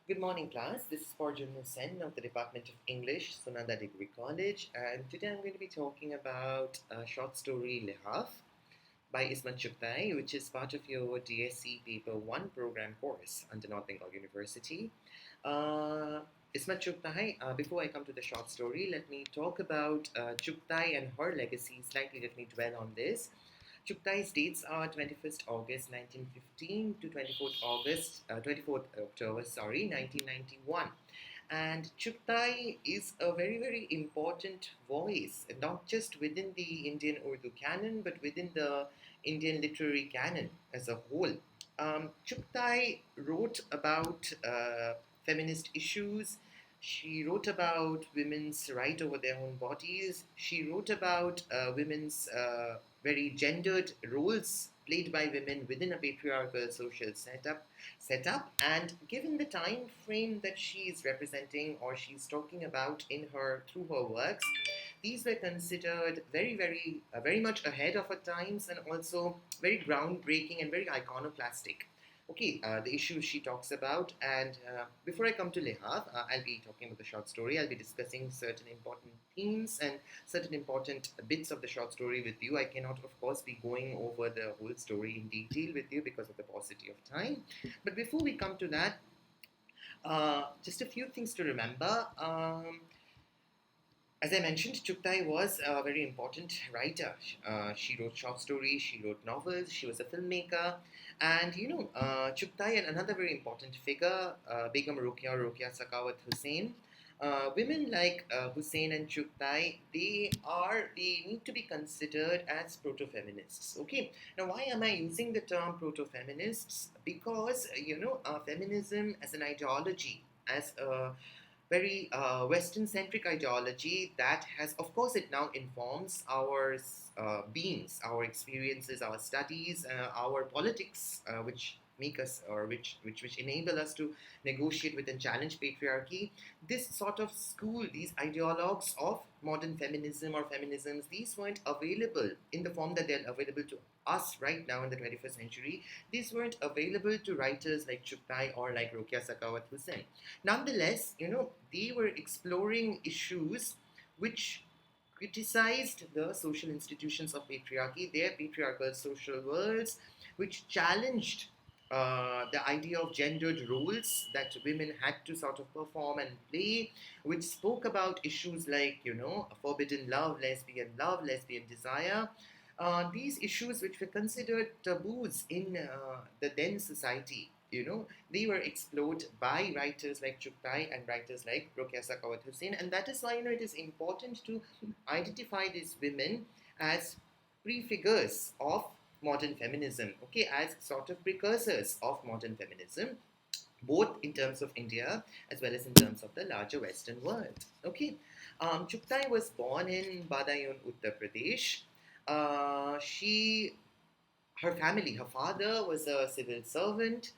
Good morning, class. This is Parjanya Sen of the Department of English, Sunanda Degree College, and today I'm going to be talking about a short story Lihaaf by Ismat Chughtai, which is part of your DSC Paper 1 program course under North Bengal University. Uh, Ismat Chughtai, before I come to the short story, let me talk about Chughtai and her legacy slightly. Let me dwell on this. Chughtai's dates are 21st August 1915 to 24th October, 1991. And Chughtai is a very, very important voice, not just within the Indian Urdu canon, but within the Indian literary canon as a whole. Chughtai wrote about feminist issues. She wrote about women's right over their own bodies. She wrote about women's very gendered roles played by women within a patriarchal social setup. And given the time frame that she is representing or she's talking about in her through her works, these were considered very much ahead of her times and also very groundbreaking and very iconoclastic. Okay, the issues she talks about, and before I come to Lihaaf, I'll be talking about the short story. I'll be discussing certain important themes and certain important bits of the short story with you. I cannot, of course, be going over the whole story in detail with you because of the paucity of time. But before we come to that, just a few things to remember. As I mentioned, Chughtai was a very important writer. She wrote short stories, she wrote novels, she was a filmmaker. And Chughtai and another very important figure, Begum Rokeya Sakawat Hussain. Women like Hussain and Chughtai, they need to be considered as proto-feminists. Okay, now why am I using the term proto-feminists? Because feminism as an ideology, as a very Western-centric ideology that has, of course, it now informs our beings, our experiences, our studies, our politics, which make us or which enable us to negotiate with and challenge patriarchy. This sort of school, these ideologues of modern feminism or feminisms, these weren't available in the form that they're available to us right now in the 21st century. These weren't available to writers like Chughtai or like Rokeya Sakawat Hussain. Nonetheless, they were exploring issues which criticized the social institutions of patriarchy, their patriarchal social worlds, which challenged the idea of gendered roles that women had to sort of perform and play, which spoke about issues like, forbidden love, lesbian desire. These issues, which were considered taboos in the then society, they were explored by writers like Chughtai and writers like Rokeya Sakawat Hussain, and that is why it is important to identify these women as prefigures of modern feminism, okay, as sort of precursors of modern feminism, both in terms of India as well as in terms of the larger Western world. Okay, Chughtai was born in Badaun, Uttar Pradesh. Her family, her father was a civil servant.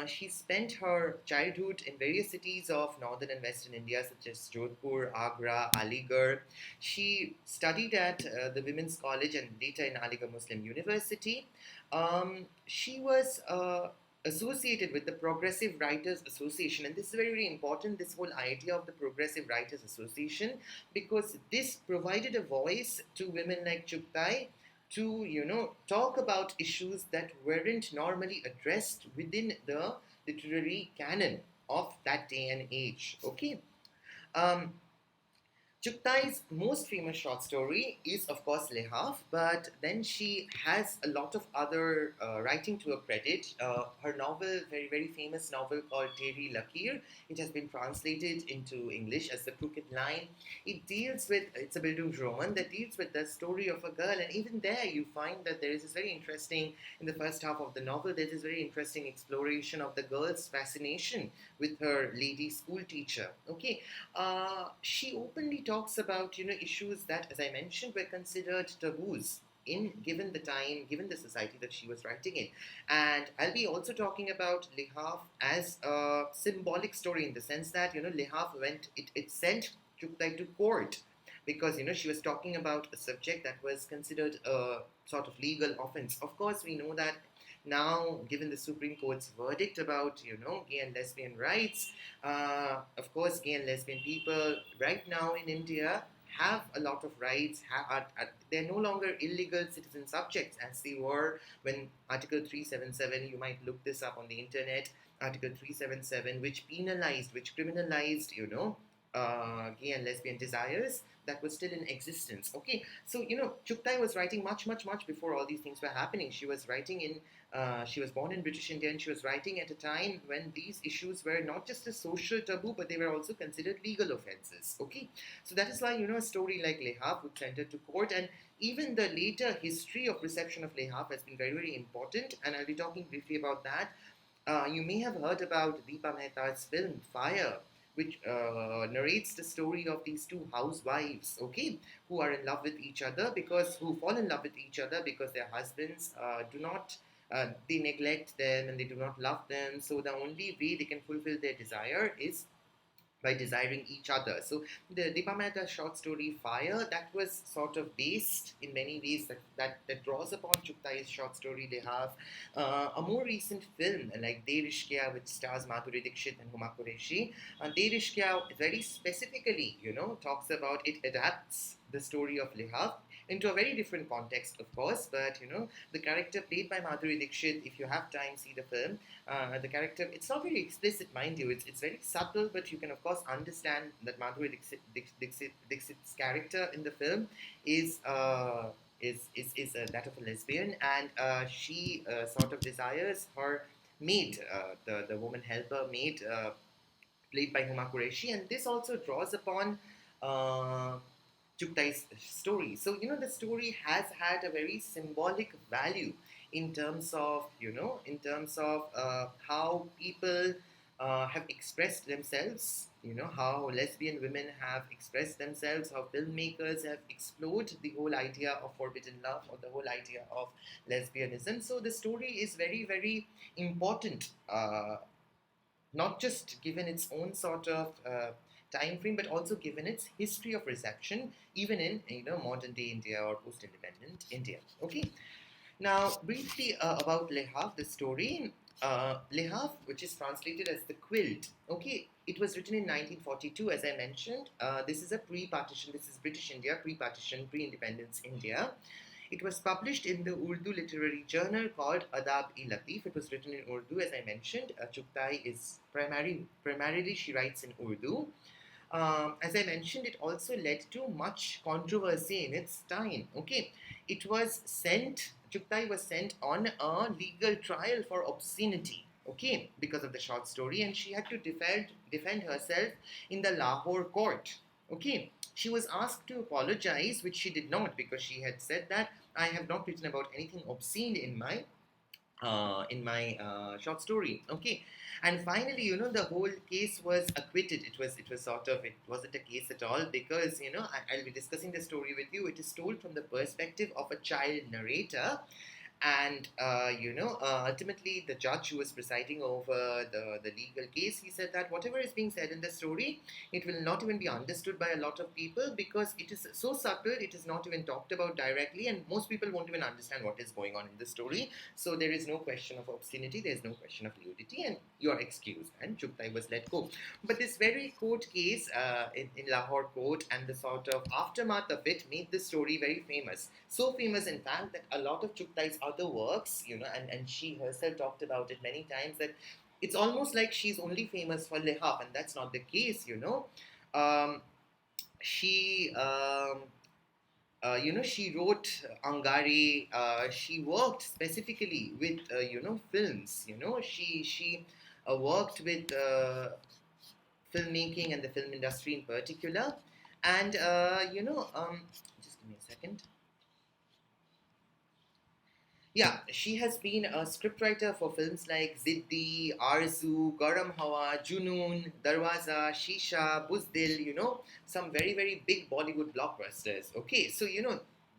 She spent her childhood in various cities of northern and western India, such as Jodhpur, Agra, Aligarh. She studied at the Women's College and later in Aligarh Muslim University. She was associated with the Progressive Writers Association, and this is very, very important, this whole idea of the Progressive Writers Association, because this provided a voice to women like Chughtai to talk about issues that weren't normally addressed within the literary canon of that day and age. Okay, um, Chughtai's most famous short story is, of course, Lihaaf, but then she has a lot of other writing to her credit. Her novel, very, very famous novel called Teri Lakir, it has been translated into English as The Crooked Line. It's a Bildungsroman that deals with the story of a girl, and even there you find that there is this very interesting, in the first half of the novel, there's this very interesting exploration of the girl's fascination with her lady school teacher. Okay, she openly talks about issues that, as I mentioned, were considered taboos in given the time, given the society that she was writing in. And I'll be also talking about Lihaaf as a symbolic story in the sense that Lihaaf it sent Chughtai to court because she was talking about a subject that was considered a sort of legal offense. Of course, we know that Now, given the Supreme Court's verdict about, gay and lesbian rights, of course, gay and lesbian people right now in India have a lot of rights. They're no longer illegal citizen subjects as they were when Article 377, you might look this up on the internet, Article 377, which penalized, which criminalized, gay and lesbian desires, that was still in existence. Okay, so Chughtai was writing much, much, much before all these things were happening. She was writing in, she was born in British India, and she was writing at a time when these issues were not just a social taboo, but they were also considered legal offenses. Okay, so that is why a story like Lihaaf would send her to court, and even the later history of reception of Lihaaf has been very, very important, and I'll be talking briefly about that. You may have heard about Deepa Mehta's film Fire, which narrates the story of these two housewives, okay, who are in love with each other who fall in love with each other because their husbands do not, they neglect them and they do not love them. So the only way they can fulfill their desire is by desiring each other. So the Deepa Mehta short story Fire, that was sort of based in many ways that draws upon Chughtai's short story Lihaaf. A more recent film like De Rishkya, which stars Madhuri Dixit and Huma Qureshi, De Rishkya very specifically, talks about, it adapts the story of Lihaaf into a very different context, of course, but the character played by Madhuri Dixit, if you have time, see the film. The character, it's not very explicit, mind you, it's very subtle, but you can, of course, understand that Madhuri Dixit's character in the film is that of a lesbian, and she sort of desires her maid, the woman helper maid, played by Huma Qureshi, and this also draws upon Chughtai's story. So, the story has had a very symbolic value in terms of, how people have expressed themselves, how lesbian women have expressed themselves, how filmmakers have explored the whole idea of forbidden love or the whole idea of lesbianism. So the story is very, very important, not just given its own sort of time frame, but also given its history of reception, even in modern day India or post-independent India. Okay. Now, briefly about Lihaaf, the story. Lihaaf, which is translated as the Quilt. Okay, it was written in 1942, as I mentioned. This is a pre-partition. This is British India, pre-partition, pre-independence India. It was published in the Urdu literary journal called Adab-e-Latif. It was written in Urdu, as I mentioned. Chughtai is primarily she writes in Urdu. As I mentioned, it also led to much controversy in its time. Okay, it was sent, Chughtai was sent on a legal trial for obscenity. Okay, because of the short story, and she had to defend herself in the Lahore court. Okay, she was asked to apologize, which she did not, because she had said that I have not written about anything obscene in my short story. Okay, and finally, the whole case was acquitted. It wasn't a case at all, because I'll be discussing the story with you. It is told from the perspective of a child narrator. And ultimately, the judge who was presiding over the legal case, he said that whatever is being said in the story, it will not even be understood by a lot of people, because it is so subtle, it is not even talked about directly, and most people won't even understand what is going on in the story. So there is no question of obscenity, there is no question of nudity, and you are excused. And Chughtai was let go. But this very court case in Lahore court, and the sort of aftermath of it, made the story very famous. So famous, in fact, that a lot of Chughtai's other works, and she herself talked about it many times, that it's almost like she's only famous for Lihaaf, and that's not the case. She she wrote Angari. She worked specifically with films. She worked with filmmaking and the film industry in particular, and just give me a second. Yeah, she has been a scriptwriter for films like Ziddi, Arzu, Garam Hawa, Junoon, Darwaza, Shisha, Buzdil, some very, very big Bollywood blockbusters. Okay, so,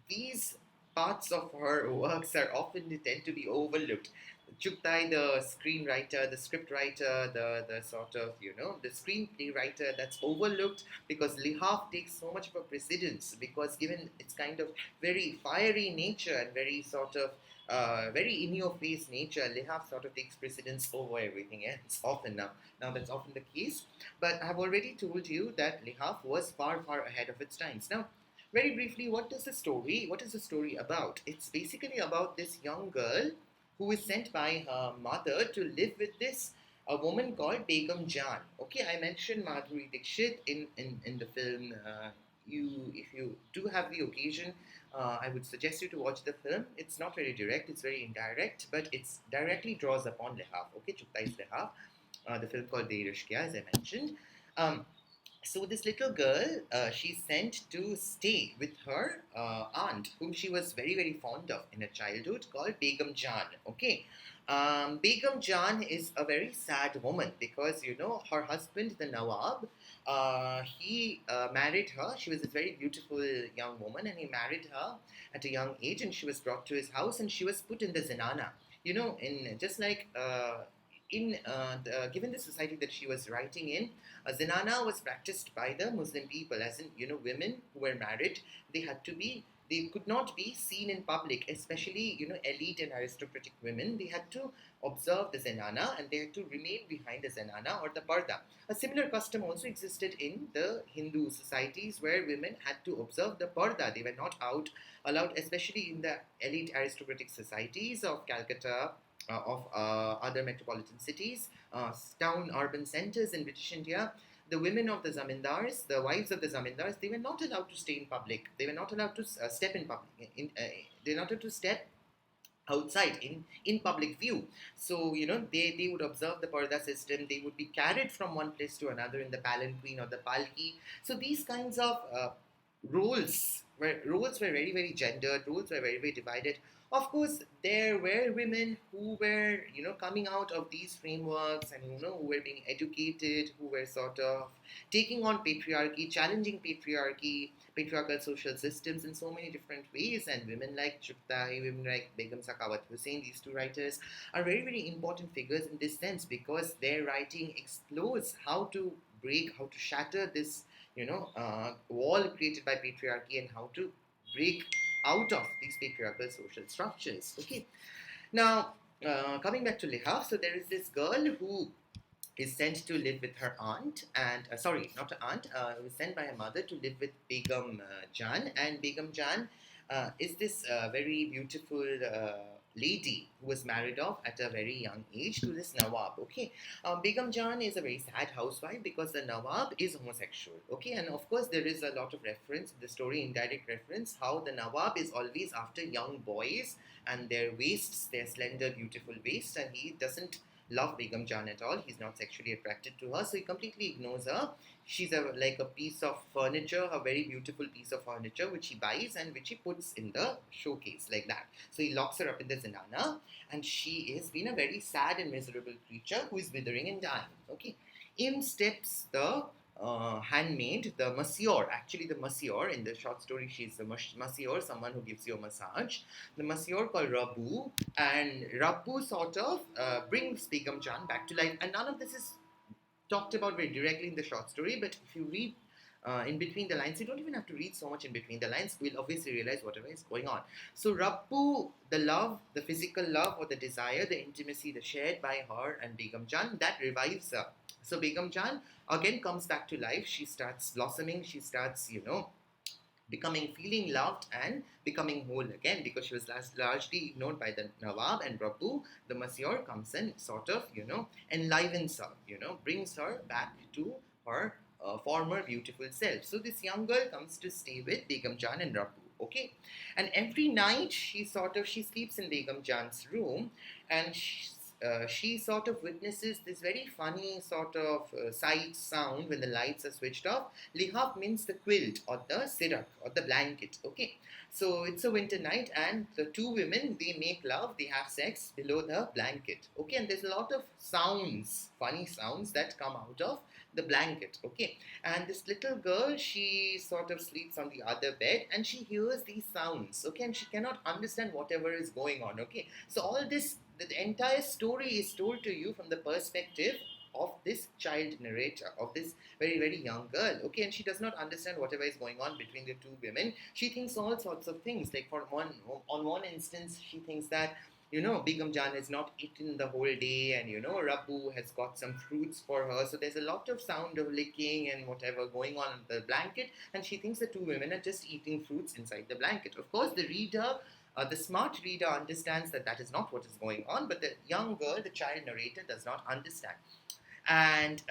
these parts of her works are often tend to be overlooked. Chughtai, the screenwriter, the script writer, the sort of, the screenplay writer, that's overlooked because Lihaaf takes so much of a precedence because given its kind of very fiery nature and very sort of very in-your-face nature, Lihaaf sort of takes precedence over everything else often now. Now that's often the case, but I've already told you that Lihaaf was far, far ahead of its times. Now, very briefly, what is the story about? It's basically about this young girl who is sent by her mother to live with this a woman called Begum Jan. Okay, I mentioned Madhuri Dixit in the film. If you do have the occasion, I would suggest you to watch the film. It's not very direct; it's very indirect, but it's directly draws upon Lihaaf. Okay, Chughtai Lihaaf, the film called Deirishkya, as I mentioned. Um, so this little girl, she's sent to stay with her aunt, whom she was very very fond of in her childhood, called Begum Jan. Okay, Begum Jan is a very sad woman because her husband, the Nawab, he married her. She was a very beautiful young woman, and he married her at a young age, and she was brought to his house, and she was put in the zinana. In just like given the society that she was writing in, zinana was practiced by the Muslim people, as in women who were married, they could not be seen in public, especially elite and aristocratic women. They had to observe the zenana and they had to remain behind the zenana or the parda. A similar custom also existed in the Hindu societies where women had to observe the parda. They were not allowed, especially in the elite aristocratic societies of Calcutta, of other metropolitan cities, town urban centers in British India. The women of the zamindars, the wives of the zamindars, they were not allowed to stay in public. They were not allowed to step in public. They were not allowed to step outside in public view. So they would observe the parda system. They would be carried from one place to another in the palanquin or the palki. So these kinds of roles were very very gendered. Roles were very very divided. Of course, there were women who were coming out of these frameworks and who were being educated, who were sort of taking on patriarchy, challenging patriarchal social systems in so many different ways. And women like Chughtai, women like Begum Sakawat Hussain, these two writers are very very important figures in this sense because their writing explores how to break, how to shatter this wall created by patriarchy and how to break out of these patriarchal social structures. Okay, now coming back to Lihaaf, so there is this girl who is sent to live with her aunt, and sorry, not her aunt, was sent by her mother to live with Begum Jan, and Begum Jan is this very beautiful lady who was married off at a very young age to this Nawab. Okay, Begum Jan is a very sad housewife because the Nawab is homosexual. Okay, and of course there is a lot of reference in the story, indirect reference, how the Nawab is always after young boys and their waists, their slender, beautiful waists, and he doesn't love Begum Jan at all. He's not sexually attracted to her, so he completely ignores her. She's like a piece of furniture, a very beautiful piece of furniture, which he buys and which he puts in the showcase like that. So he locks her up in the zinana, and she is been a very sad and miserable creature who is withering and dying. Okay, in steps the handmaid, the masseur. Actually, the masseur in the short story, she's the masseur, someone who gives you a massage. The masseur called Rabbu, and Rabbu sort of brings Begum Jan back to life. And none of this is talked about very directly in the short story, but if you read in between the lines, you don't even have to read so much in between the lines. We'll obviously realize whatever is going on. So Rabbu, the love, the physical love or the desire, the intimacy, the shared by her and Begum Jan, that revives her. So Begum Jan again comes back to life. She starts blossoming. She starts, feeling loved and becoming whole again because she was largely ignored by the Nawab, and Rabbu, the masseur, comes and sort of, enlivens her, brings her back to her former beautiful self. So this young girl comes to stay with Begum Jan and Rabbu. Okay, and every night she sleeps in Begum Jan's room, and she sort of witnesses this very funny sort of sight sound when the lights are switched off. Lihaaf means the quilt or the sirak or the blanket. Okay, so it's a winter night and the two women, they make love, they have sex below the blanket. Okay, and there's a lot of sounds, funny sounds that come out of the blanket. Okay, and this little girl, she sort of sleeps on the other bed and she hears these sounds. Okay, and she cannot understand whatever is going on. Okay, so all this, the entire story is told to you from the perspective of this child narrator, of this very, very young girl, okay, and she does not understand whatever is going on between the two women. She thinks all sorts of things, like on one instance, she thinks that, Begum Jan has not eaten the whole day, and Rabbu has got some fruits for her. So there's a lot of sound of licking and whatever going on in the blanket, and she thinks the two women are just eating fruits inside the blanket. Of course, the smart reader understands that that is not what is going on, but the young girl, the child narrator, does not understand. And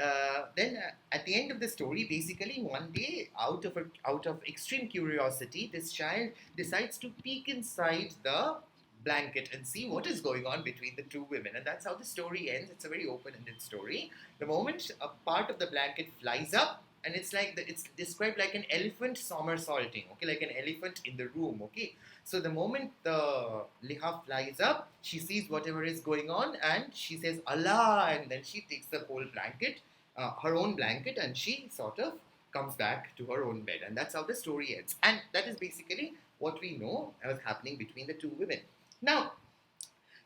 then at the end of the story, basically one day, out of extreme curiosity, this child decides to peek inside the blanket and see what is going on between the two women, and that's how the story ends. It's a very open-ended story. The moment a part of the blanket flies up, and it's described like an elephant somersaulting, okay, like an elephant in the room, okay. So the moment the Lihaaf flies up, she sees whatever is going on, and she says Allah, and then she takes the whole blanket, her own blanket, and she sort of comes back to her own bed, and that's how the story ends. And that is basically what we know was happening between the two women. Now,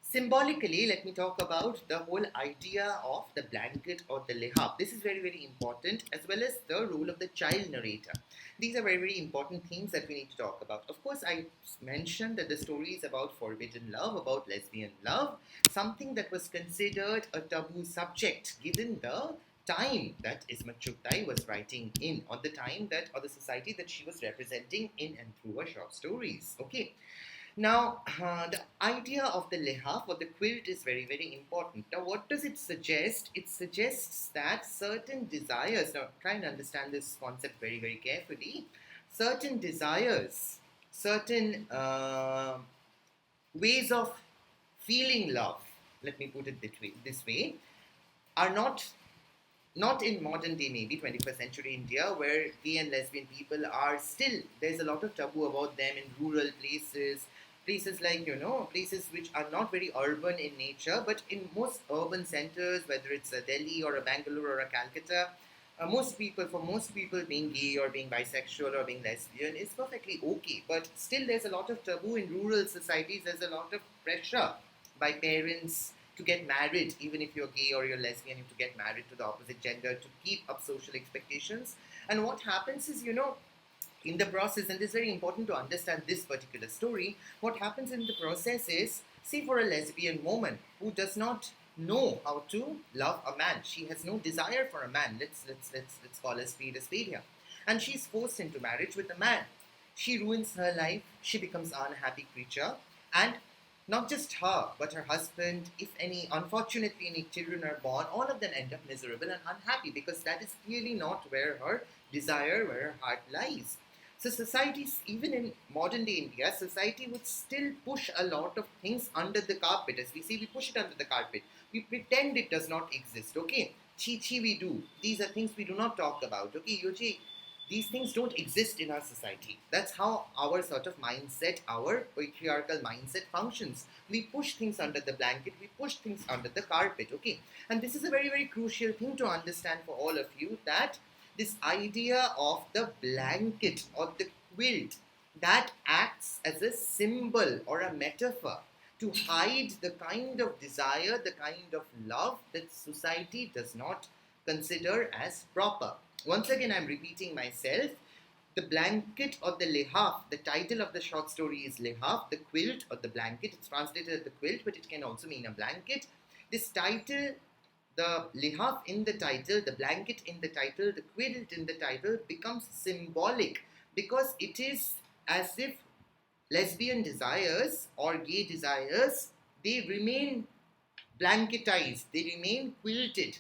symbolically, let me talk about the whole idea of the blanket or the Lihaaf. This is very, very important, as well as the role of the child narrator. These are very, very important themes that we need to talk about. Of course, I mentioned that the story is about forbidden love, about lesbian love, something that was considered a taboo subject given the time that Ismat Chughtai was writing in, or the time that, or the society that she was representing in and through her short stories. Okay. Now, the idea of the Lihaaf or the quilt is very, very important. Now, what does it suggest? It suggests that certain desires, now try and understand this concept very, very carefully, certain desires, certain ways of feeling love, let me put it this way, are not in modern day, maybe 21st century India, where gay and lesbian people are still, there's a lot of taboo about them in rural places like, places which are not very urban in nature, but in most urban centers, whether it's a Delhi or a Bangalore or a Calcutta, for most people, being gay or being bisexual or being lesbian is perfectly okay. But still, there's a lot of taboo in rural societies. There's a lot of pressure by parents to get married, even if you're gay or you're lesbian, you have to get married to the opposite gender to keep up social expectations. And what happens is, in the process, and it's very important to understand this particular story, what happens in the process is, say for a lesbian woman who does not know how to love a man, she has no desire for a man, let's call a spade here, and she's forced into marriage with a man. She ruins her life, she becomes an unhappy creature, and not just her, but her husband, if any, unfortunately any children are born, all of them end up miserable and unhappy, because that is clearly not where her desire, where her heart lies. So societies, even in modern day India, society would still push a lot of things under the carpet. As we see, we push it under the carpet. We pretend it does not exist, okay? Chi we do. These are things we do not talk about, okay? Yoji, these things don't exist in our society. That's how our sort of mindset, our patriarchal mindset functions. We push things under the blanket, we push things under the carpet, okay? And this is a very, very crucial thing to understand for all of you, that this idea of the blanket or the quilt, that acts as a symbol or a metaphor to hide the kind of desire, the kind of love that society does not consider as proper. Once again, I'm repeating myself. The blanket or the Lihaaf, the title of the short story is Lihaaf, the quilt or the blanket. It's translated as the quilt, but it can also mean a blanket. This title, the Lihaaf in the title, the blanket in the title, the quilt in the title becomes symbolic, because it is as if lesbian desires or gay desires, they remain blanketized, they remain quilted.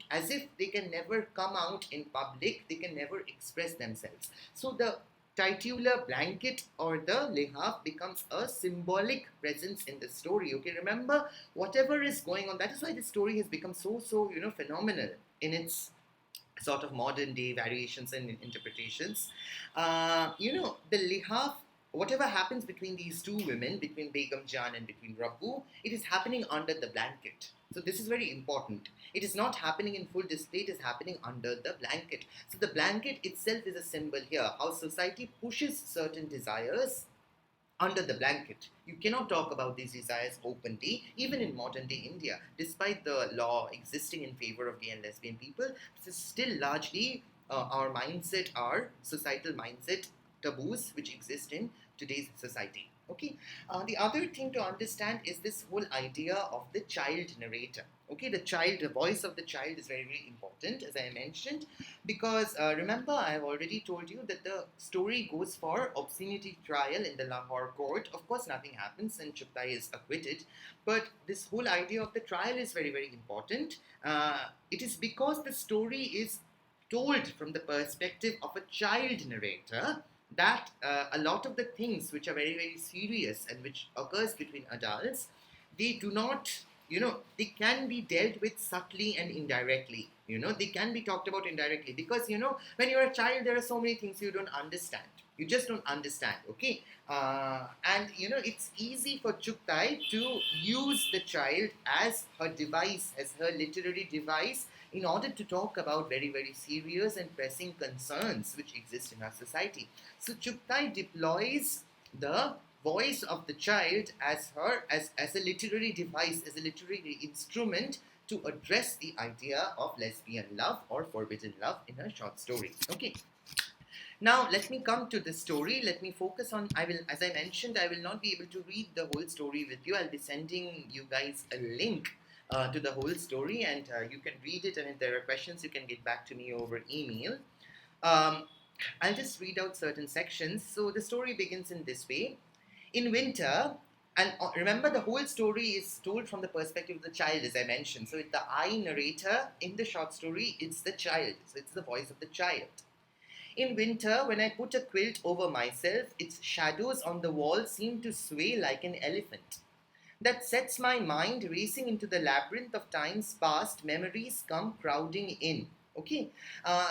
As if they can never come out in public, they can never express themselves. So the titular blanket or the Lihaaf becomes a symbolic presence in the story. Okay, remember, whatever is going on, that is why the story has become so phenomenal in its sort of modern day variations and interpretations. The Lihaaf, whatever happens between these two women, between Begum Jan and between Rabbu, it is happening under the blanket. So this is very important. It is not happening in full display, it is happening under the blanket. So the blanket itself is a symbol here, how society pushes certain desires under the blanket. You cannot talk about these desires openly, even in modern day India. Despite the law existing in favor of gay and lesbian people, this is still largely our mindset, our societal mindset taboos which exist in today's society. Okay, the other thing to understand is this whole idea of the child narrator. Okay, the voice of the child is very, very important, as I mentioned, because remember, I have already told you that the story goes for obscenity trial in the Lahore court. Of course, nothing happens and Chughtai is acquitted. But this whole idea of the trial is very, very important. It is because the story is told from the perspective of a child narrator that a lot of the things which are very, very serious and which occurs between adults, they do not, they can be dealt with subtly and indirectly. They can be talked about indirectly because, when you're a child, there are so many things you don't understand. You just don't understand, okay? And, it's easy for Chughtai to use the child as her device, as her literary device, in order to talk about very, very serious and pressing concerns which exist in our society. So Chughtai deploys the voice of the child as a literary device, as a literary instrument to address the idea of lesbian love or forbidden love in her short story. Okay. Now, let me come to the story. Let me focus on, as I mentioned, I will not be able to read the whole story with you. I'll be sending you guys a link to the whole story, and you can read it, and if there are questions, you can get back to me over email. I'll just read out certain sections. So the story begins in this way. In winter, and remember, the whole story is told from the perspective of the child, as I mentioned. So the I narrator in the short story, it's the child. So it's the voice of the child. In winter, when I put a quilt over myself, its shadows on the wall seem to sway like an elephant. That sets my mind racing into the labyrinth of times past. Memories come crowding in. Okay,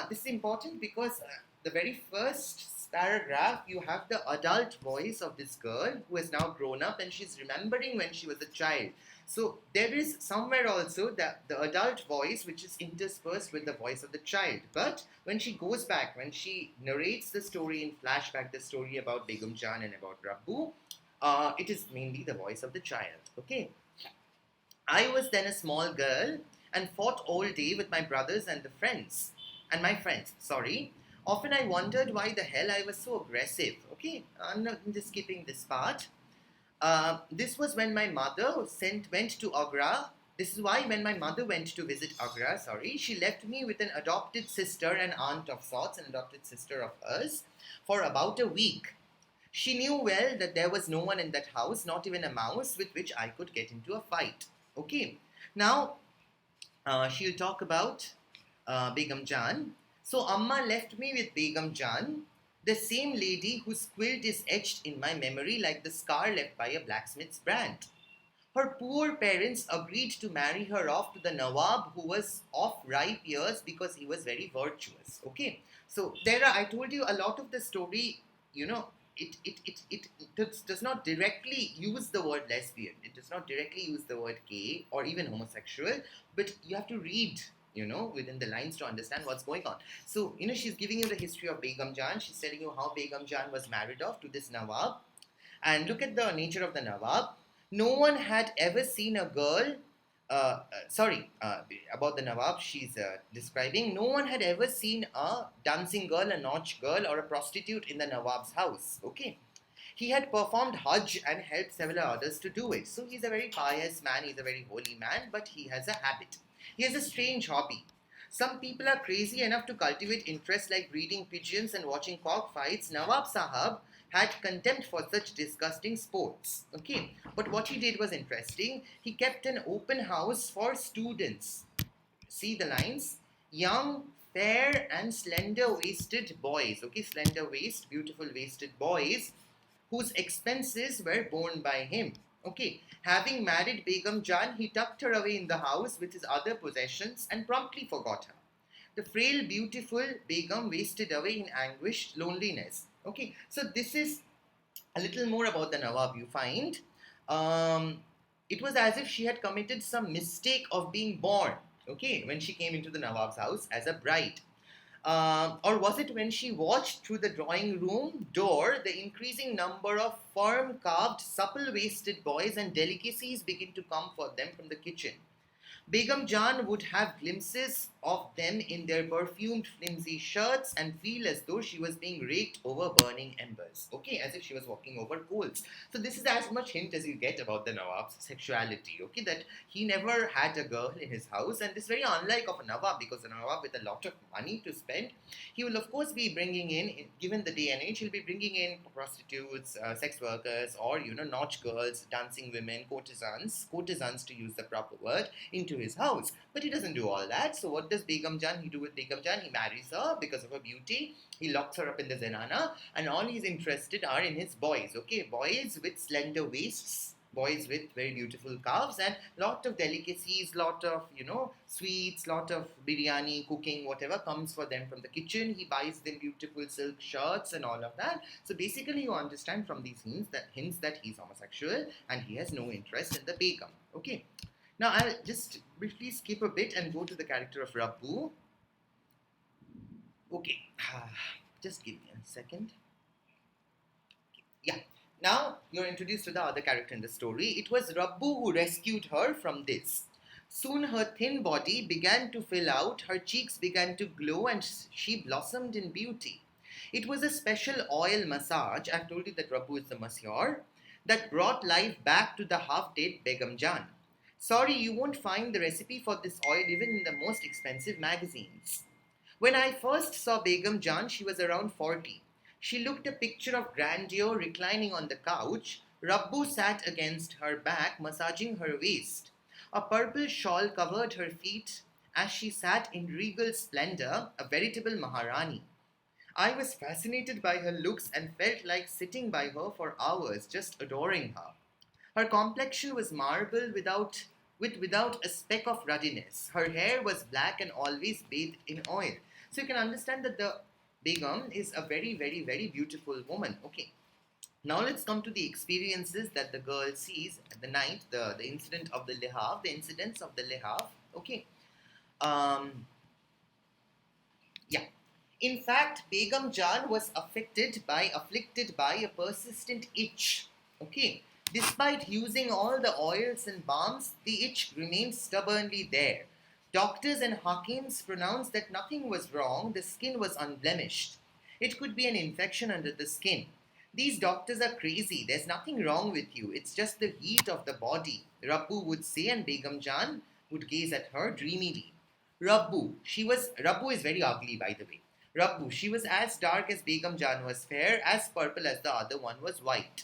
this is important because the very first paragraph, you have the adult voice of this girl who has now grown up and she's remembering when she was a child. So there is somewhere also the adult voice which is interspersed with the voice of the child. But when she goes back, when she narrates the story in flashback, the story about Begum Jan and about Rabbu, it is mainly the voice of the child. Okay. I was then a small girl and fought all day with my brothers and my friends. Often I wondered why the hell I was so aggressive. Okay, I'm just skipping this part. This was when my mother went to Agra. This is why when my mother went to visit Agra, she left me with an adopted sister, an aunt of sorts, an adopted sister of hers, for about a week. She knew well that there was no one in that house, not even a mouse, with which I could get into a fight. Okay, now she'll talk about Begum Jan. So Amma left me with Begum Jan, the same lady whose quilt is etched in my memory like the scar left by a blacksmith's brand. Her poor parents agreed to marry her off to the Nawab, who was of ripe years because he was very virtuous. Okay, so I told you a lot of the story, it does not directly use the word lesbian. It does not directly use the word gay or even homosexual, but you have to read within the lines to understand what's going on. So, she's giving you the history of Begum Jan. She's telling you how Begum Jan was married off to this Nawab. And look at the nature of the Nawab. No one had ever seen a girl, about the Nawab she's describing. No one had ever seen a dancing girl, a nautch girl, or a prostitute in the Nawab's house. Okay. He had performed Hajj and helped several others to do it. So he's a very pious man, he's a very holy man, but he has a habit. He has a strange hobby. Some people are crazy enough to cultivate interests like breeding pigeons and watching cockfights. Nawab Sahab had contempt for such disgusting sports. Okay, but what he did was interesting. He kept an open house for students. See the lines? Young, fair, and slender-waisted boys. Okay, slender waist, beautiful waisted boys, whose expenses were borne by him. Okay, having married Begum Jan, he tucked her away in the house with his other possessions and promptly forgot her. The frail, beautiful Begum wasted away in anguished loneliness. Okay, so this is a little more about the Nawab, you find. It was as if she had committed some mistake of being born, okay, when she came into the Nawab's house as a bride. Or was it when she watched through the drawing room door the increasing number of firm carved, supple waisted boys and delicacies begin to come for them from the kitchen? Begum Jan would have glimpses of them in their perfumed flimsy shirts and feel as though she was being raked over burning embers. Okay, as if she was walking over coals. So this is as much hint as you get about the Nawab's sexuality. Okay, that he never had a girl in his house, and this is very unlike of a Nawab, because a Nawab with a lot of money to spend, he will of course be bringing in, given the day and age, he'll be bringing in prostitutes, sex workers, or nautch girls, dancing women, courtesans to use the proper word, into his house. But he doesn't do all that. So what does Begum Jan he do with Begum Jan? He marries her because of her beauty. He locks her up in the zenana, and all he's interested are in his boys. Okay, boys with slender waists, boys with very beautiful calves, and lot of delicacies, lot of sweets, lot of biryani, cooking, whatever comes for them from the kitchen. He buys them beautiful silk shirts and all of that. So basically, you understand from these hints that he's homosexual and he has no interest in the Begum. Okay. Now, I'll just briefly skip a bit and go to the character of Rabbu. Okay, just give me a second. Yeah, now you're introduced to the other character in the story. It was Rabbu who rescued her from this. Soon her thin body began to fill out, her cheeks began to glow, and she blossomed in beauty. It was a special oil massage, I've told you that Rabbu is the masseur, that brought life back to the half-dead Begum Jan. Sorry, you won't find the recipe for this oil even in the most expensive magazines. When I first saw Begum Jan, she was around 40. She looked a picture of grandeur reclining on the couch. Rabbu sat against her back, massaging her waist. A purple shawl covered her feet as she sat in regal splendor, a veritable Maharani. I was fascinated by her looks and felt like sitting by her for hours, just adoring her. Her complexion was marble without a speck of ruddiness. Her hair was black and always bathed in oil. So you can understand that the Begum is a very, very, very beautiful woman. Okay. Now let's come to the experiences that the girl sees at the night, the incident of the Lihaaf, the incidents of the Lihaaf. Okay. Yeah. In fact, Begum Jan was afflicted by a persistent itch. Okay. Despite using all the oils and balms, the itch remained stubbornly there. Doctors and hakims pronounced that nothing was wrong, the skin was unblemished. It could be an infection under the skin. These doctors are crazy, there's nothing wrong with you, it's just the heat of the body, Rabbu would say, and Begum Jan would gaze at her dreamily. Rabbu is very ugly, by the way. Rabbu, she was as dark as Begum Jan was fair, as purple as the other one was white.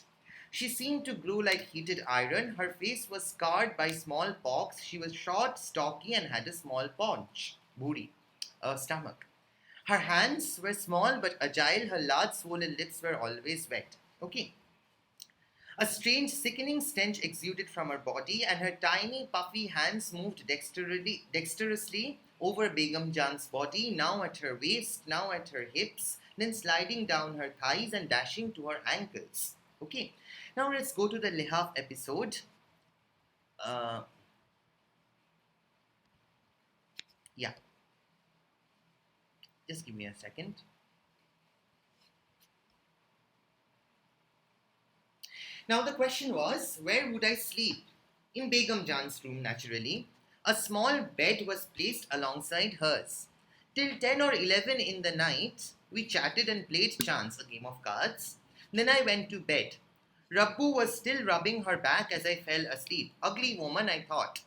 She seemed to glow like heated iron. Her face was scarred by small pox. She was short, stocky, and had a small paunch, stomach. Her hands were small but agile. Her large swollen lips were always wet. Okay. A strange, sickening stench exuded from her body, and her tiny, puffy hands moved dexterously over Begum Jan's body, now at her waist, now at her hips, then sliding down her thighs and dashing to her ankles. Okay. Now let's go to the Lihaaf episode. Yeah. Just give me a second. Now the question was, where would I sleep? In Begum Jan's room, naturally. A small bed was placed alongside hers. Till 10 or 11 in the night, we chatted and played chance, a game of cards. Then I went to bed. Rabbu was still rubbing her back as I fell asleep. Ugly woman, I thought.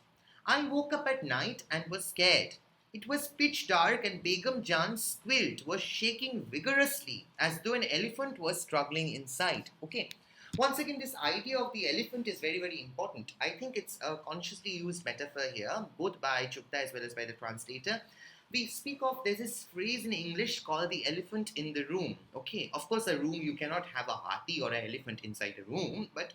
I woke up at night and was scared. It was pitch dark and Begum Jan's quilt was shaking vigorously as though an elephant was struggling inside. Okay. Once again, this idea of the elephant is very, very important. I think it's a consciously used metaphor here, both by Chughtai as well as by the translator. We speak of, there's this phrase in English called the elephant in the room. Okay, of course a room, you cannot have a hathi or an elephant inside a room, but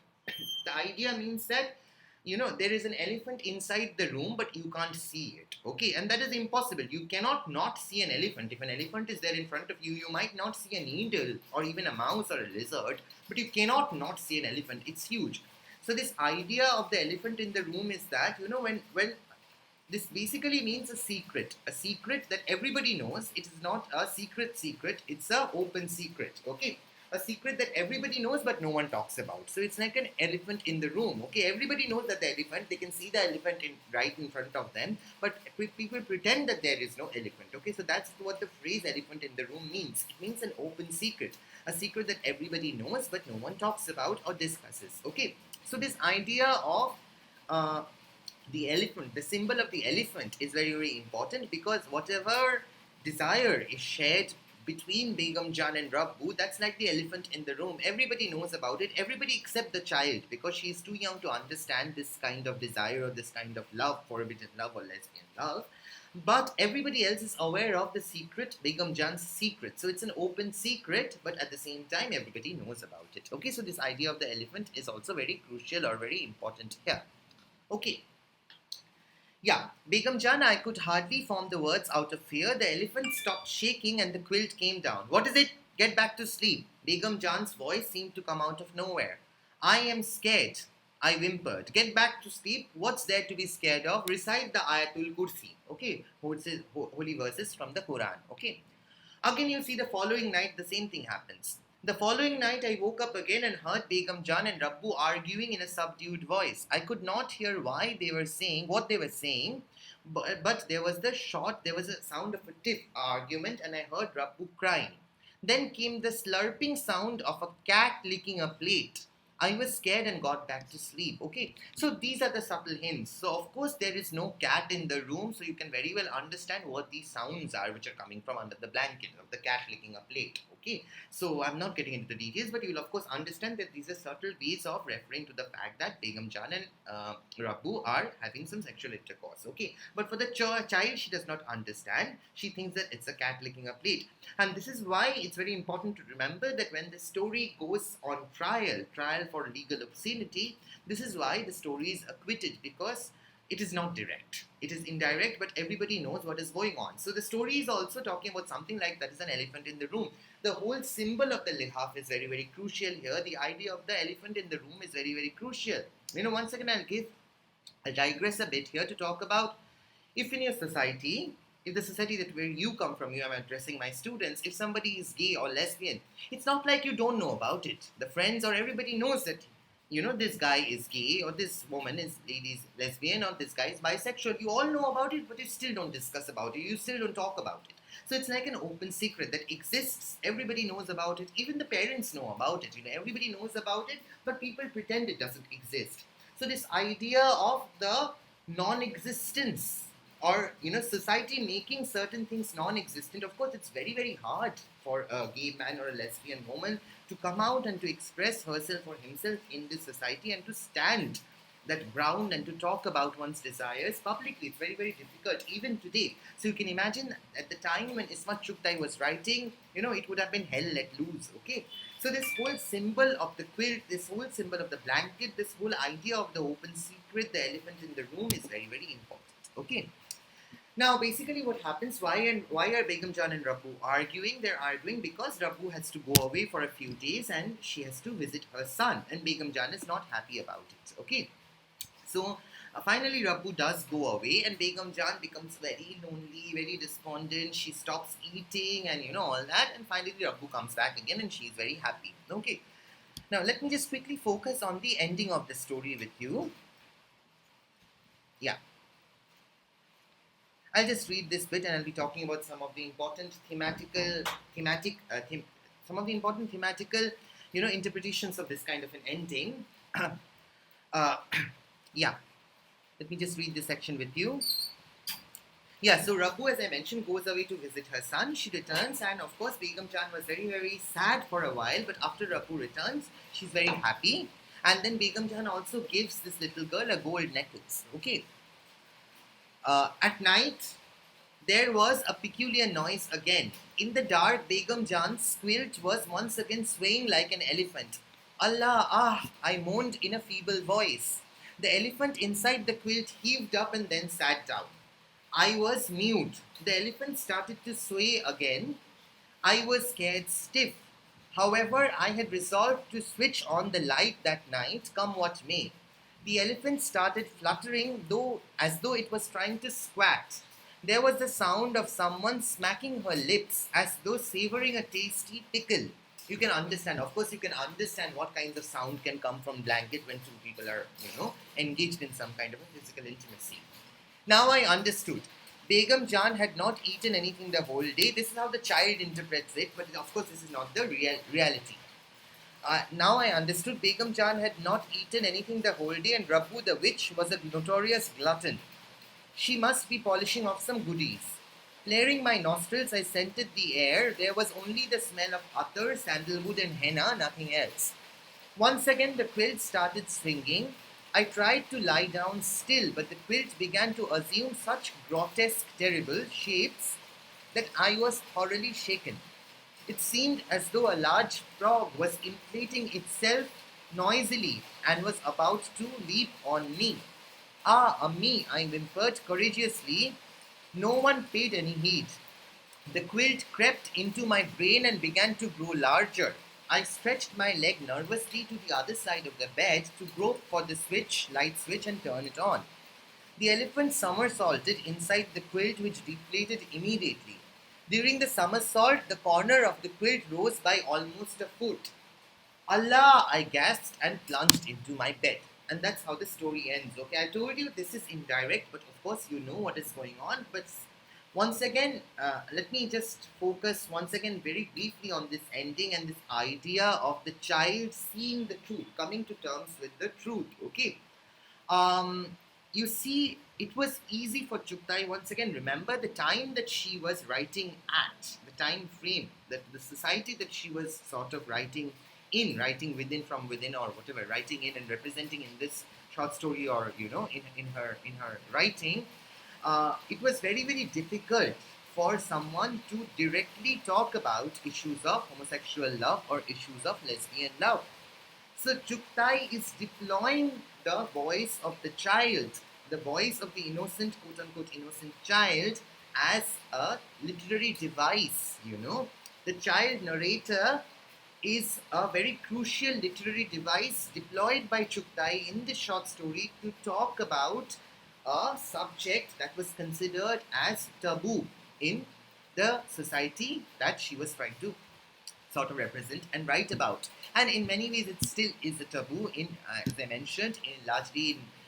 the idea means that, there is an elephant inside the room, but you can't see it. Okay, and that is impossible. You cannot not see an elephant. If an elephant is there in front of you, you might not see a needle or even a mouse or a lizard, but you cannot not see an elephant. It's huge. So this idea of the elephant in the room is that, when This basically means a secret that everybody knows. It is not a secret, it's a open secret, okay? A secret that everybody knows but no one talks about. So it's like an elephant in the room, okay? Everybody knows that the elephant, they can see the elephant right in front of them, but people pretend that there is no elephant, okay? So that's what the phrase elephant in the room means. It means an open secret, a secret that everybody knows but no one talks about or discusses, okay? So this idea of the elephant, the symbol of the elephant is very, very important, because whatever desire is shared between Begum Jan and Rabbu, that's like the elephant in the room. Everybody knows about it, everybody except the child, because she is too young to understand this kind of desire or this kind of love, forbidden love or lesbian love. But everybody else is aware of the secret, Begum Jan's secret. So it's an open secret, but at the same time, everybody knows about it. Okay, so this idea of the elephant is also very crucial or very important here. Okay. Yeah, Begum Jan, I could hardly form the words out of fear. The elephant stopped shaking and the quilt came down. What is it? Get back to sleep. Begum Jan's voice seemed to come out of nowhere. I am scared, I whimpered. Get back to sleep. What's there to be scared of? Recite the Ayatul Kursi. Okay, holy verses from the Quran. Okay. Again, you see the following night, the same thing happens. The following night, I woke up again and heard Begum Jan and Rabbu arguing in a subdued voice. I could not hear what they were saying, but there was a sound of a tiff argument, and I heard Rabbu crying. Then came the slurping sound of a cat licking a plate. I was scared and got back to sleep. Okay, so these are the subtle hints. So of course there is no cat in the room, so you can very well understand what these sounds are which are coming from under the blanket of the cat licking a plate. Okay, so I'm not getting into the details, but you will of course understand that these are subtle ways of referring to the fact that Begum Jan and Rabbu are having some sexual intercourse. Okay, but for the child, she does not understand. She thinks that it's a cat licking a plate. And this is why it's very important to remember that when the story goes on trial for legal obscenity, this is why the story is acquitted, because it is not direct. It is indirect, but everybody knows what is going on. So the story is also talking about something like that is an elephant in the room. The whole symbol of the Lihaaf is very, very crucial here. The idea of the elephant in the room is very, very crucial. Once again, I'll digress a bit here to talk about if in your society, if the society that where you come from, I'm addressing my students, if somebody is gay or lesbian, it's not like you don't know about it. The friends or everybody knows that, this guy is gay, or this woman is lesbian, or this guy is bisexual. You all know about it, but you still don't discuss about it. You still don't talk about it. So it's like an open secret that exists. Everybody knows about it. Even the parents know about it. Everybody knows about it, but people pretend it doesn't exist. So this idea of the non-existence, or society making certain things non-existent, of course it's very, very hard for a gay man or a lesbian woman to come out and to express herself or himself in this society and to stand that ground and to talk about one's desires publicly. It's very, very difficult even today. So you can imagine at the time when Ismat Chughtai was writing, it would have been hell let loose. Okay, so this whole symbol of the quilt, this whole symbol of the blanket, this whole idea of the open secret, the elephant in the room is very, very important. Okay. Now, basically what happens, why are Begum Jan and Rabbu arguing? They're arguing because Rabbu has to go away for a few days and she has to visit her son, and Begum Jan is not happy about it. Okay, so finally Rabbu does go away and Begum Jan becomes very lonely, very despondent. She stops eating and all that, and finally Rabbu comes back again and she's very happy. Okay, now let me just quickly focus on the ending of the story with you. Yeah, I'll just read this bit and I'll be talking about some of the important thematical, interpretations of this kind of an ending. Yeah, let me just read this section with you. Yeah, so Rabbu, as I mentioned, goes away to visit her son. She returns, and of course Begum Jan was very, very sad for a while, but after Rabbu returns, she's very happy. And then Begum Jan also gives this little girl a gold necklace. Okay. At night, there was a peculiar noise again. In the dark, Begum Jan's quilt was once again swaying like an elephant. Allah, I moaned in a feeble voice. The elephant inside the quilt heaved up and then sat down. I was mute. The elephant started to sway again. I was scared stiff. However, I had resolved to switch on the light that night, come what may. The elephant started fluttering, though as though it was trying to squat. There was the sound of someone smacking her lips as though savoring a tasty pickle. You can understand, of course, you can understand what kinds of sound can come from blanket when two people are, engaged in some kind of a physical intimacy. Now I understood. Begum Jan had not eaten anything the whole day. This is how the child interprets it, but of course, this is not the reality. Now I understood Begum Jan had not eaten anything the whole day, and Rabbu the witch was a notorious glutton. She must be polishing off some goodies. Flaring my nostrils, I scented the air. There was only the smell of attar, sandalwood, and henna, nothing else. Once again, the quilt started swinging. I tried to lie down still, but the quilt began to assume such grotesque, terrible shapes that I was thoroughly shaken. It seemed as though a large frog was inflating itself noisily and was about to leap on me. Ah, me, I whimpered courageously. No one paid any heed. The quilt crept into my brain and began to grow larger. I stretched my leg nervously to the other side of the bed to grope for the light switch, and turn it on. The elephant somersaulted inside the quilt, which deflated immediately. During the somersault, the corner of the quilt rose by almost a foot. Allah! I gasped and plunged into my bed. And that's how the story ends. Okay, I told you this is indirect, but of course you know what is going on. But once again, let me just focus once again very briefly on this ending and this idea of the child seeing the truth, coming to terms with the truth. Okay. You see, it was easy for Chughtai. Once again, remember the time that she was writing at, the time frame, that the society that she was sort of writing in, writing within, from within, or whatever, writing in and representing in this short story, or in her writing. It was very, very difficult for someone to directly talk about issues of homosexual love or issues of lesbian love. So Chughtai is deploying the voice of the child, the voice of the innocent, quote-unquote innocent child, as a literary device. The child narrator is a very crucial literary device deployed by Chughtai in the short story to talk about a subject that was considered as taboo in the society that she was trying to sort of represent and write about. And in many ways, it still is a taboo in, as I mentioned,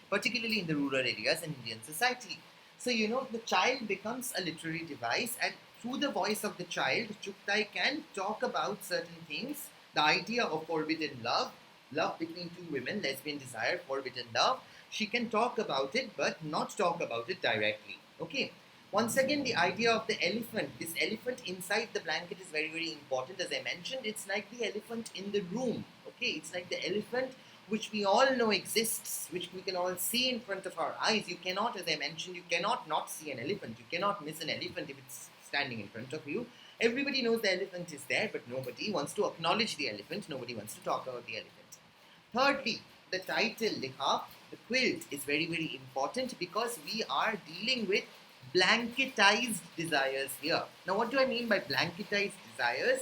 particularly in the rural areas in Indian society. So, the child becomes a literary device, and through the voice of the child, Chughtai can talk about certain things, the idea of forbidden love, love between two women, lesbian desire, forbidden love. She can talk about it, but not talk about it directly. Okay. Once again, the idea of the elephant, this elephant inside the blanket is very, very important. As I mentioned, it's like the elephant in the room. Okay, it's like the elephant which we all know exists, which we can all see in front of our eyes. You cannot, as I mentioned, you cannot not see an elephant. You cannot miss an elephant if it's standing in front of you. Everybody knows the elephant is there, but nobody wants to acknowledge the elephant. Nobody wants to talk about the elephant. Thirdly, the title Lihaaf, the quilt, is very, very important because we are dealing with blanketized desires here. Now, what do I mean by blanketized desires?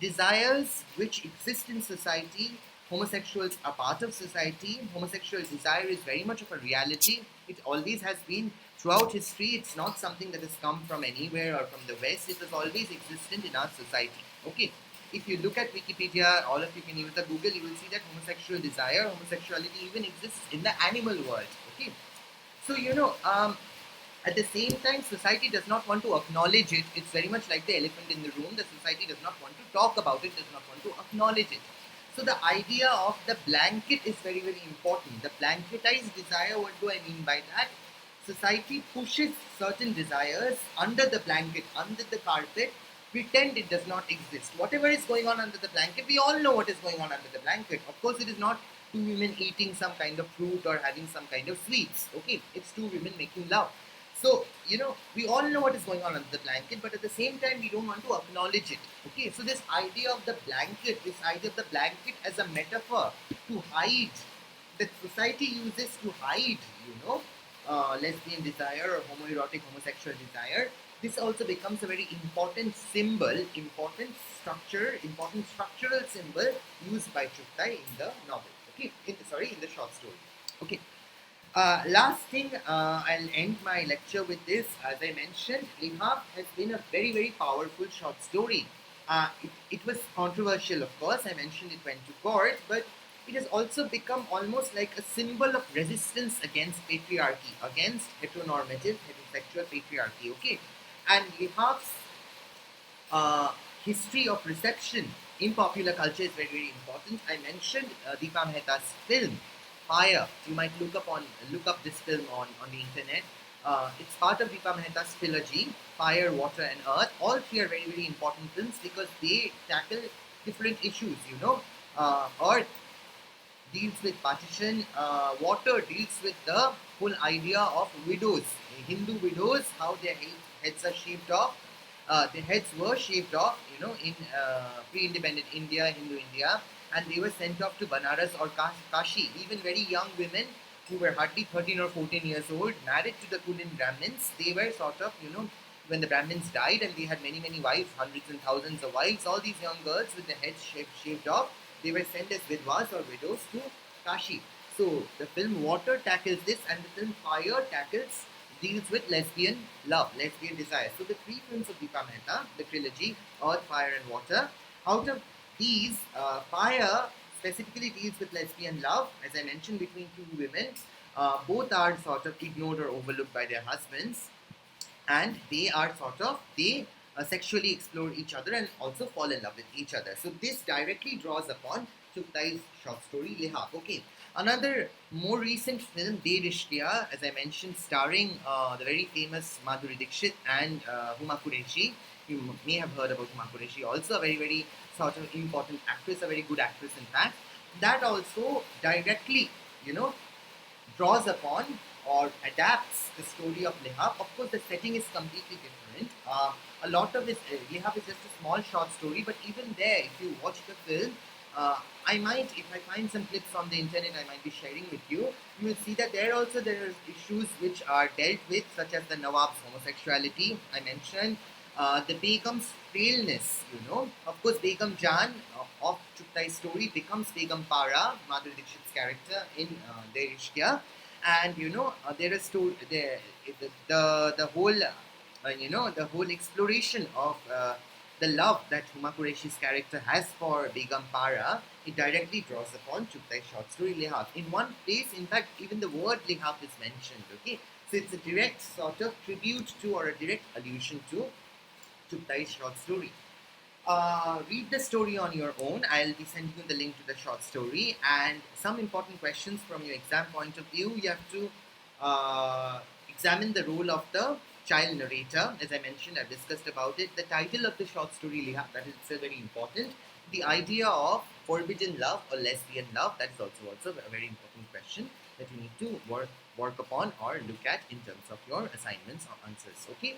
Desires which exist in society. Homosexuals are part of society. Homosexual desire is very much of a reality. It always has been throughout history. It's not something that has come from anywhere or from the West. It has always existed in our society. Okay. If you look at Wikipedia, all of you can use the Google, you will see that homosexual desire, homosexuality even exists in the animal world. Okay. So, at the same time, society does not want to acknowledge it. It's very much like the elephant in the room. The society does not want to talk about it, does not want to acknowledge it. So the idea of the blanket is very, very important. The blanketized desire, what do I mean by that? Society pushes certain desires under the blanket, under the carpet, pretend it does not exist. Whatever is going on under the blanket, we all know what is going on under the blanket. Of course, it is not two women eating some kind of fruit or having some kind of sweets. Okay, it's two women making love. So, we all know what is going on under the blanket, but at the same time, we don't want to acknowledge it. Okay, so this idea of the blanket, this idea of the blanket as a metaphor to hide, that society uses to hide, lesbian desire or homoerotic homosexual desire, this also becomes a very important symbol, important structural symbol used by Chughtai in the novel. Okay, in the short story. Okay. Last thing, I'll end my lecture with this. As I mentioned, Lihaaf has been a very, very powerful short story. It was controversial, of course. I mentioned it went to court, but it has also become almost like a symbol of resistance against patriarchy, against heteronormative, heterosexual patriarchy. Okay, and Lihaaf's uh, history of reception in popular culture is very, very important. I mentioned Deepa Mehta's film Fire. You might look up this film on the internet. It's part of Deepa Mehta's trilogy, Fire, Water, and Earth. All three are very, very important films because they tackle different issues. Earth deals with partition. Water deals with the whole idea of widows, Hindu widows, how their heads are shaved off. Their heads were shaved off, in pre-independent India, Hindu India, and they were sent off to Banaras or Kashi. Even very young women who were hardly 13 or 14 years old, married to the Kulin Brahmins, they were sort of, when the Brahmins died and they had many, many wives, hundreds and thousands of wives, all these young girls with their heads shaved off, they were sent as vidwas or widows to Kashi. So the film Water tackles this, and the film Fire deals with lesbian love, lesbian desire. So the three films of Deepa Mehta, the trilogy Earth, Fire, and Water. Out of these, Fire specifically deals with lesbian love, as I mentioned, between two women. Both are sort of ignored or overlooked by their husbands, and they sexually explore each other and also fall in love with each other. So this directly draws upon Chughtai's short story Lihaaf. Okay, another more recent film, De Rishtiya, as I mentioned, starring the very famous Madhuri Dixit and Huma Qureshi. You may have heard about Huma Qureshi, also a very, very sort of important actress, a very good actress in fact. That also directly, you know, draws upon or adapts the story of Lihaaf. Of course, the setting is completely different. A lot of this, Lihaaf is just a small short story, but even there, if you watch the film, if I find some clips on the internet, I might be sharing with you. You will see that there are issues which are dealt with, such as the Nawab's homosexuality. I mentioned the Begum's frailness. Of course, Begum Jan of Chughtai's story becomes Begum Para, Madhuri Dixit's character in Der Ishqia, and there is the whole the whole exploration of the love that Huma Qureshi's character has for Begum Para. It directly draws upon Chughtai's short story Lihaaf. In one place, in fact, even the word Lihaaf is mentioned. Okay, so it's a direct sort of tribute to or a direct allusion to Chughtai's short story. Read the story on your own. I'll be sending you the link to the short story and some important questions from your exam point of view. You have to examine the role of the child narrator. As I mentioned, I've discussed about it. The title of the short story, Lihaaf, that is itself very important. The idea of forbidden love or lesbian love, that is also a very important question that you need to work upon or look at in terms of your assignments or answers. Okay.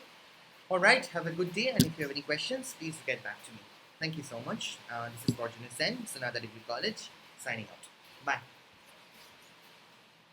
All right, have a good day, and if you have any questions, please get back to me. Thank you so much. This is Parjanya Sen, Sonada Degree College, signing out. Bye.